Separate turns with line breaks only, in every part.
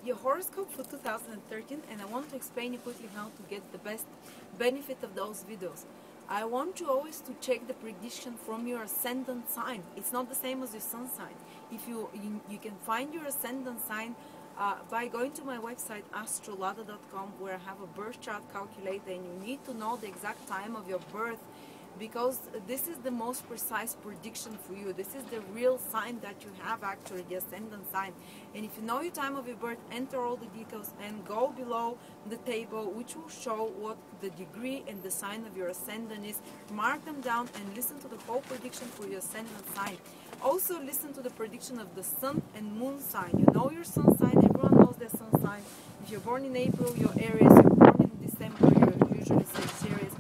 your horoscope for 2013, and I want to explain you quickly how to get the best benefit of those videos. I want you always to check the prediction from your ascendant sign. It's not the same as your sun sign. If you can find your ascendant sign by going to my website astrolada.com, where I have a birth chart calculator, and you need to know the exact time of your birth, because this is the most precise prediction for you. This is the real sign that you have, actually, the ascendant sign. And if you know your time of your birth, enter all the details and go below the table, which will show what the degree and the sign of your ascendant is. Mark them down and listen to the whole prediction for your ascendant sign. Also listen to the prediction of the sun and moon sign. You know your sun sign, everyone knows their sun sign. If you're born in April, you're Aries. If you're born in December, you're usually Sagittarius.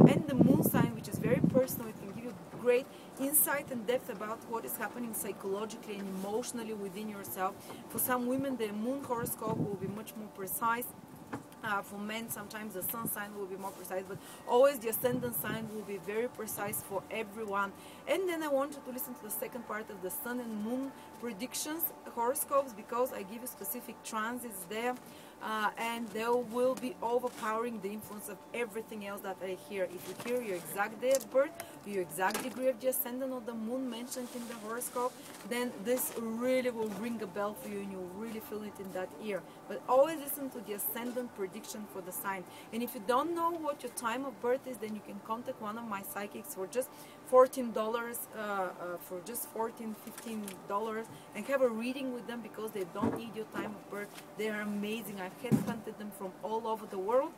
And the moon sign, which is very personal, it can give you great insight and depth about what is happening psychologically and emotionally within yourself. For some women, the moon horoscope will be much more precise. For men, sometimes the sun sign will be more precise, but always the ascendant sign will be very precise for everyone. And then I want you to listen to the second part of the sun and moon predictions horoscopes, because I give you specific transits there, and they will be overpowering the influence of everything else that I hear. If you hear your exact day of birth, your exact degree of the ascendant or the moon mentioned in the horoscope, then this really will ring a bell for you and you'll really feel it in that ear. But always listen to the ascendant prediction for the sign. And if you don't know what your time of birth is, then you can contact one of my psychics for just $14, for just $15 and have a reading with them, because they don't need your time of birth. They are amazing. I've headhunted them from all over the world.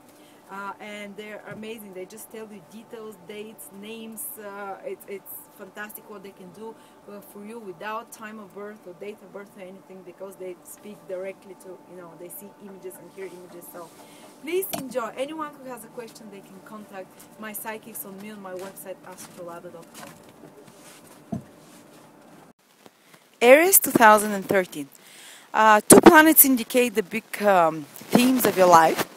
And they're amazing. They just tell you details, dates, names. It's fantastic what they can do for you without time of birth or date of birth or anything, because they speak directly to, they see images and hear images. So please enjoy. Anyone who has a question, they can contact my psychics on me on my website astrolada.com. Aries 2013. Two planets indicate the big themes of your life.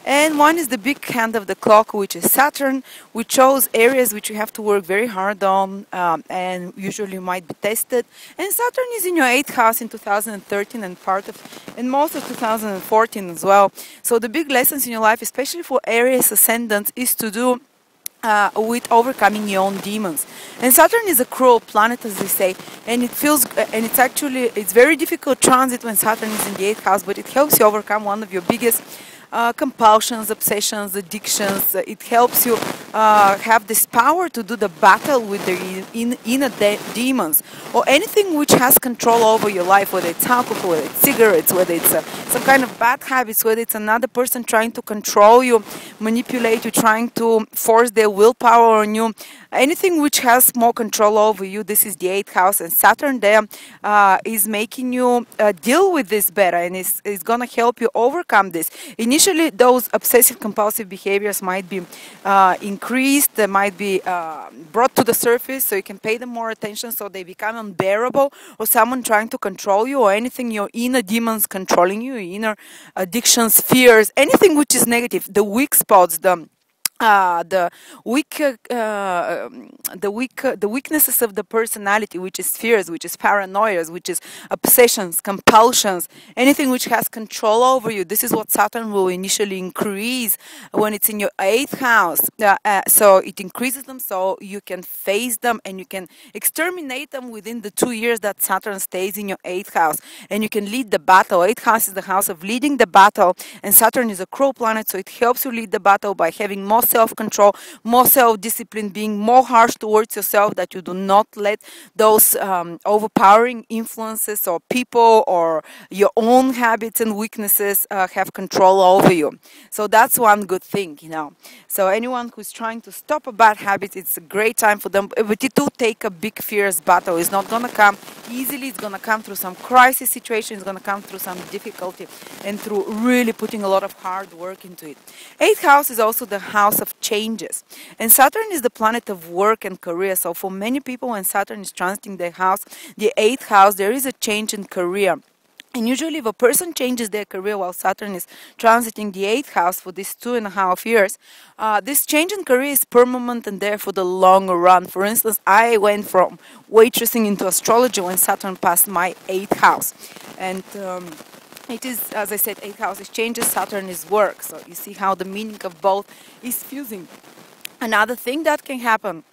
And one is the big hand of the clock, which is Saturn, which shows areas which you have to work very hard on, and usually might be tested. And Saturn is in your 8th house in 2013 and most of 2014 as well. So the big lessons in your life, especially for Aries ascendant, is to do with overcoming your own demons. And Saturn is a cruel planet, as they say, and it's very difficult transit when Saturn is in the 8th house, but it helps you overcome one of your biggest compulsions, obsessions, addictions. It helps you have this power to do the battle with the inner demons, or anything which has control over your life, whether it's alcohol, whether it's cigarettes, whether it's some kind of bad habits, whether it's another person trying to control you, manipulate you, trying to force their willpower on you. Anything which has more control over you, this is the 8th house, and Saturn there is making you deal with this better, and is going to help you overcome this. Initially, those obsessive compulsive behaviors might be increased, they might be brought to the surface, so you can pay them more attention, so they become unbearable, or someone trying to control you, or anything, your inner demons controlling you, your inner addictions, fears, anything which is negative, the weak spots, the weaknesses of the personality, which is fears, which is paranoias, which is obsessions, compulsions, anything which has control over you. This is what Saturn will initially increase when it's in your 8th house. So it increases them, so you can face them and you can exterminate them within the 2 years that Saturn stays in your 8th house, and you can lead the battle. 8th house is the house of leading the battle, and Saturn is a cruel planet, so it helps you lead the battle by having more self-control, more self-discipline, being more harsh towards yourself, that you do not let those overpowering influences or people or your own habits and weaknesses have control over you. So that's one good thing, So anyone who's trying to stop a bad habit, it's a great time for them. But it will take a big, fierce battle. It's not going to come easily. It's going to come through some crisis situation. It's going to come through some difficulty and through really putting a lot of hard work into it. 8th house is also the house of changes, and Saturn is the planet of work and career. So for many people, when Saturn is transiting their house, the 8th house, there is a change in career. And usually if a person changes their career while Saturn is transiting the 8th house for these 2.5 years, this change in career is permanent and there for the long run. For instance, I went from waitressing into astrology when Saturn passed my 8th house. And it is, as I said, 8th house is changes, Saturn is work. So you see how the meaning of both is fusing. Another thing that can happen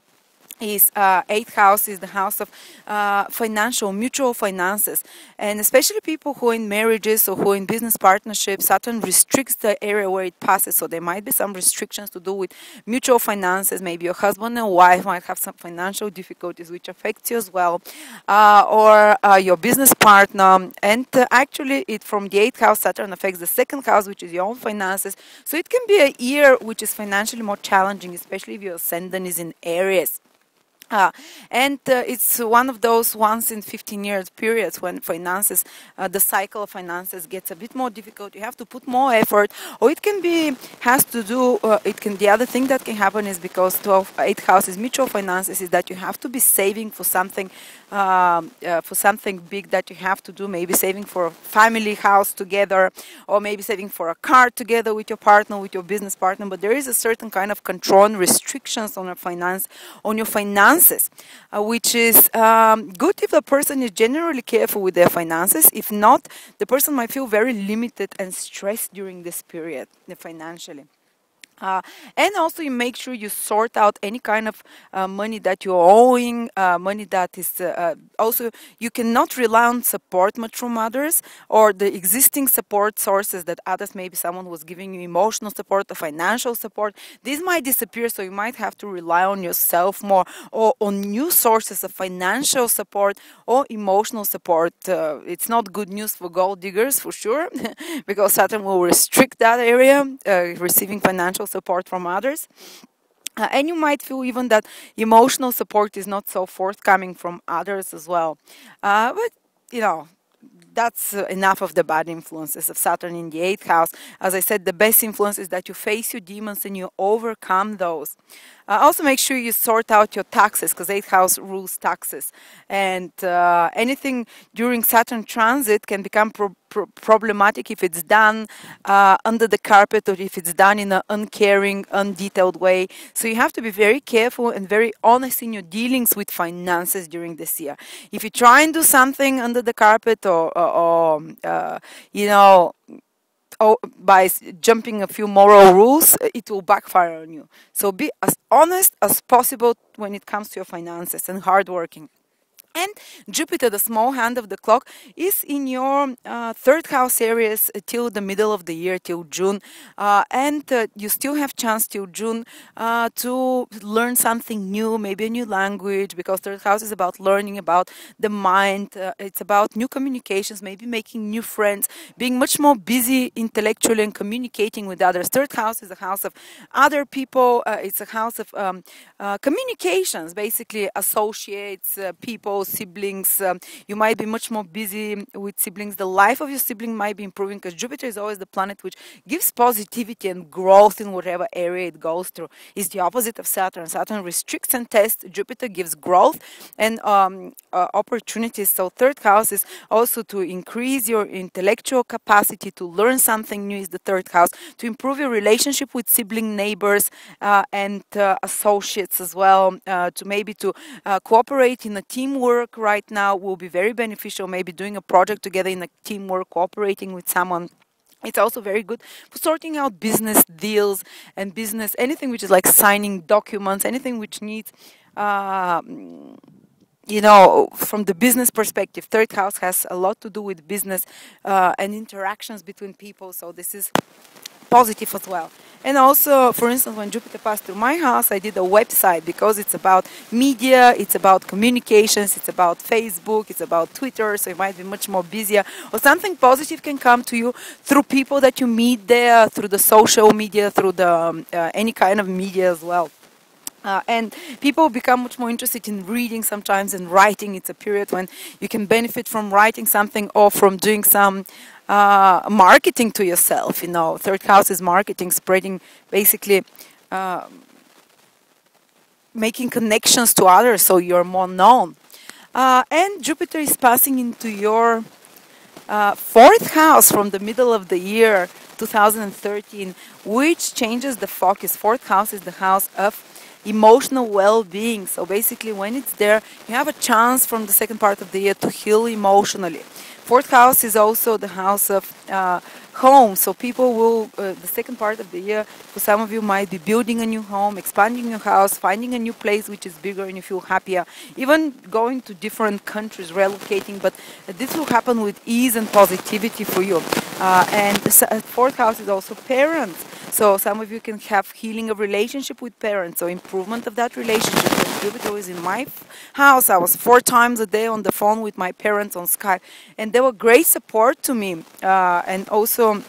is 8th house is the house of financial, mutual finances, and especially people who are in marriages or who are in business partnerships. Saturn restricts the area where it passes, so there might be some restrictions to do with mutual finances. Maybe your husband and wife might have some financial difficulties which affects you as well, or your business partner. And actually it from the 8th house, Saturn affects the 2nd house, which is your own finances. So it can be a year which is financially more challenging, especially if your ascendant is in Aries. And it's one of those once in 15 years periods when finances, the cycle of finances gets a bit more difficult. You have to put more effort, or it can be, has to do, the other thing that can happen is because 8th house is mutual finances, is that you have to be saving for something big that you have to do, maybe saving for a family house together, or maybe saving for a car together with your partner, with your business partner. But there is a certain kind of control and restrictions on your finances, which is good if the person is generally careful with their finances. If not, the person might feel very limited and stressed during this period financially. And also you make sure you sort out any kind of money that you're owing, money that is also, you cannot rely on support much from others, or the existing support sources that others, maybe someone was giving you emotional support or financial support, these might disappear. So you might have to rely on yourself more, or on new sources of financial support or emotional support. It's not good news for gold diggers for sure, because Saturn will restrict that area, receiving financial support from others. And you might feel even that emotional support is not so forthcoming from others as well. But, you know, that's enough of the bad influences of Saturn in the 8th house. As I said, the best influence is that you face your demons and you overcome those. Also make sure you sort out your taxes, because 8th house rules taxes. And anything during Saturn transit can become problematic if it's done under the carpet, or if it's done in an uncaring, undetailed way. So you have to be very careful and very honest in your dealings with finances during this year. If you try and do something under the carpet, or by jumping a few moral rules, it will backfire on you. So be as honest as possible when it comes to your finances, and hardworking. And Jupiter, the small hand of the clock, is in your 3rd house areas till the middle of the year, till June. And you still have chance till June to learn something new, maybe a new language, because 3rd house is about learning, about the mind. It's about new communications, maybe making new friends, being much more busy intellectually and communicating with others. 3rd house is a house of other people. It's a house of communications, basically associates, people, siblings. You might be much more busy with siblings. The life of your sibling might be improving, because Jupiter is always the planet which gives positivity and growth in whatever area it goes through. It's the opposite of Saturn. Saturn restricts and tests. Jupiter gives growth and opportunities. So 3rd house is also to increase your intellectual capacity, to learn something new is the 3rd house, to improve your relationship with sibling, neighbors, and associates as well, to cooperate in a teamwork right now will be very beneficial. Maybe doing a project together in a teamwork, cooperating with someone. It's also very good for sorting out business deals and business, anything which is like signing documents, anything which needs, from the business perspective. 3rd house has a lot to do with business and interactions between people. So this is positive as well. And also, for instance, when Jupiter passed through my house, I did a website, because it's about media, it's about communications, it's about Facebook, it's about Twitter, so you might be much more busier. Or something positive can come to you through people that you meet there, through the social media, through the any kind of media as well. And people become much more interested in reading sometimes and writing. It's a period when you can benefit from writing something, or from doing some marketing to yourself. 3rd house is marketing, spreading, basically making connections to others, so you're more known. And Jupiter is passing into your 4th house from the middle of the year 2013, which changes the focus. 4th house is the house of emotional well-being. So basically, when it's there, you have a chance from the second part of the year to heal emotionally. Fourth house is also the house of home. So people will, the second part of the year, for some of you might be building a new home, expanding your house, finding a new place which is bigger and you feel happier, even going to different countries, relocating. But this will happen with ease and positivity for you. And the fourth house is also parents. So some of you can have healing of relationship with parents, so improvement of that relationship. Jupiter was in my house. I was 4 times a day on the phone with my parents on Skype, and they were great support to me. And also,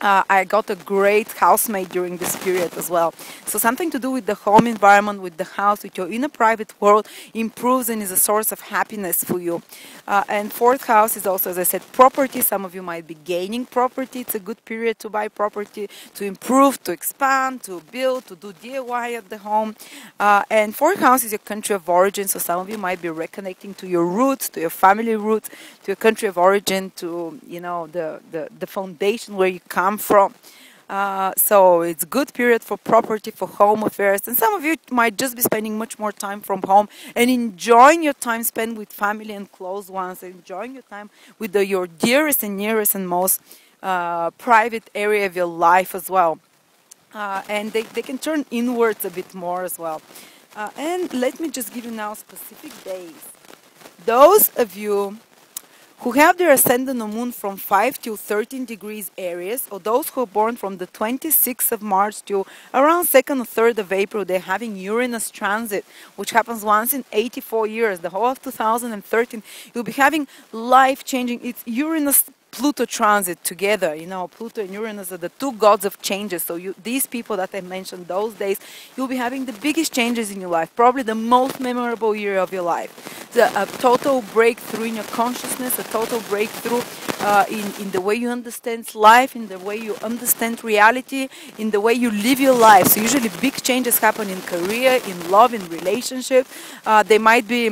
I got a great housemate during this period as well. So something to do with the home environment, with the house, with your inner private world improves and is a source of happiness for you. And fourth house is also, as I said, property. Some of you might be gaining property. It's a good period to buy property, to improve, to expand, to build, to do DIY at the home. And fourth house is your country of origin. So some of you might be reconnecting to your roots, to your family roots, to your country of origin, to, you know, the foundation where you come from. So it's a good period for property, for home affairs, and some of you might just be spending much more time from home and enjoying your time spent with family and close ones, enjoying your time with your dearest and nearest and most private area of your life as well. And they can turn inwards a bit more as well. And let me just give you now specific days. Those of you who have their ascendant or moon from 5 to 13 degrees Aries, or those who are born from the 26th of March to around 2nd or 3rd of April, they're having Uranus transit, which happens once in 84 years. The whole of 2013, you'll be having life-changing, it's Uranus Pluto transit together. You know, Pluto and Uranus are the two gods of changes. So these people that I mentioned those days, you'll be having the biggest changes in your life, probably the most memorable year of your life. A total breakthrough in your consciousness, a total breakthrough in the way you understand life, in the way you understand reality, in the way you live your life. So usually big changes happen in career, in love, in relationship. They might be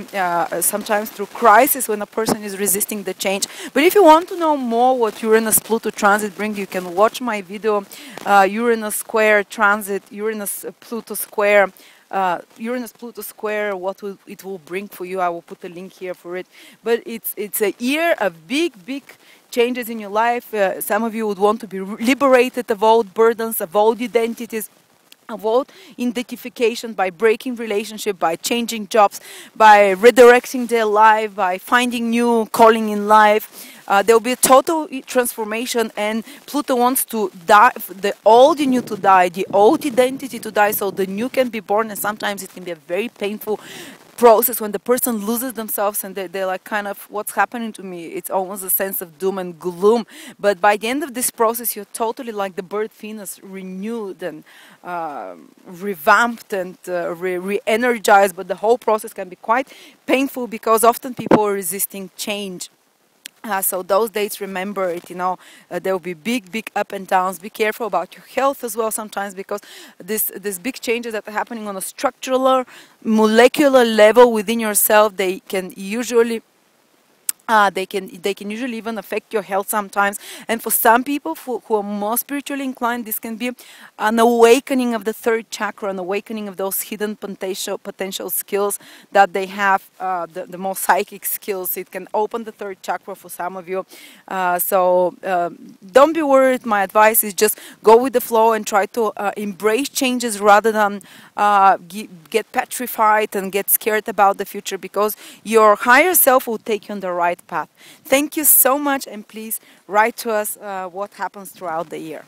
sometimes through crisis when a person is resisting the change. But if you want to know more what Uranus Pluto transit brings, you can watch my video Uranus square transit, Uranus Pluto square. Uranus Pluto square, what it will bring for you. I will put a link here for it. But it's a year of big changes in your life. Some of you would want to be liberated of old burdens, of old identities, of old identification, by breaking relationship, by changing jobs, by redirecting their life, by finding new calling in life. There will be a total transformation, and Pluto wants to die, the old in you to die, the old identity to die, so the new can be born. And sometimes it can be a very painful process when the person loses themselves and they're like, kind of, what's happening to me? It's almost a sense of doom and gloom. But by the end of this process, you're totally like the bird Venus, renewed and revamped and re-energized. But the whole process can be quite painful because often people are resisting change. So those dates, remember it, you know, there will be big up and downs. Be careful about your health as well sometimes, because these big changes that are happening on a structural, molecular level within yourself, they can usually they can usually even affect your health sometimes. And for some people who are more spiritually inclined, this can be an awakening of the third chakra, an awakening of those hidden potential skills that they have, the more psychic skills. It can open the third chakra for some of you. So don't be worried. My advice is just go with the flow and try to embrace changes rather than get petrified and get scared about the future, because your higher self will take you on the right path. Thank you so much, and please write to us what happens throughout the year.